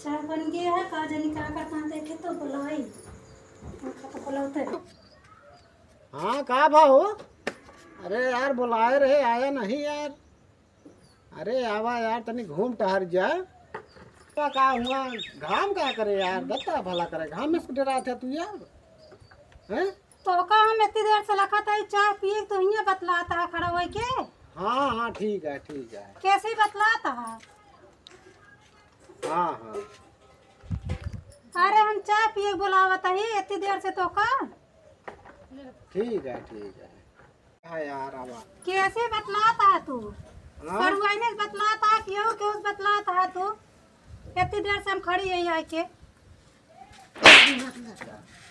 चाय बन गया है। का जानी क्या करता है, देखे तो बुलाई उनका तो बुलाते हैं। हाँ कहाँ भाऊ? अरे यार बुलाए रहे, आया नहीं यार। अरे आवा यार, तनी घूम टहर जा। क्या हुआ? घाम क्या करे यार, दत्ता भला करे, घाम में डरा था तू यार। हैं? तो का हम इतनी देर से रखा था चाय पिए तो यहाँ बतलाता है खड़ा होई के। हाँ हाँ ठीक है ठीक है। कैसे बतलाता है? हाँ हाँ अरे हम चाय पिए बुलावत ही इतनी देर से तो का। ठीक है ठीक है। हाँ यार आवा। कैसे बतलाता है तू? हाँ? सरुआइने बतलाता है क्यों क्यों बतलाता है तू? इतनी देर से हम खड़ी है यहाँ के।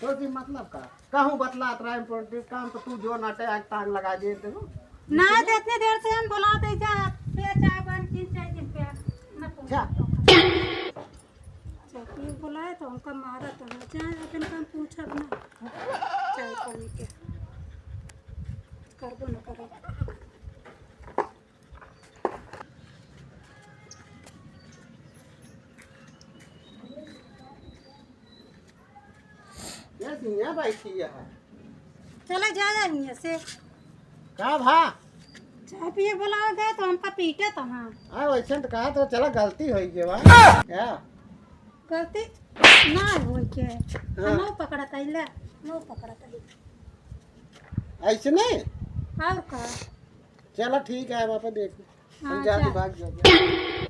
तो जी मतलब का कहूँ बतलात रहा इम्पोर्टेंट काम तो तू जो नाटे आग तांग लगा दिए तेरे। ना तो इतनी देर से हम बुलाते जा पे चाय बन तीन चाय दिन पे ना अच्छा। चाय बुलाए तो हमका मारा तो ना चाय अपन काम पूछा ना चाय पानी के करबो न करो। ये दुनिया बैठी है। चले जा यहाँ से। का भा? चाय पिए बुलाओ गए तो हमका पीटे तो हाँ। हाँ वैसे तो कहा तो चला गलती हुई के बा क्या? गलती ना हो के हाँ। नो पकड़ता इला नो पकड़ता ऐसे नहीं। और का। चलो ठीक है, वापस देख। हाँ, हम जाके जा। भाग जाओगे।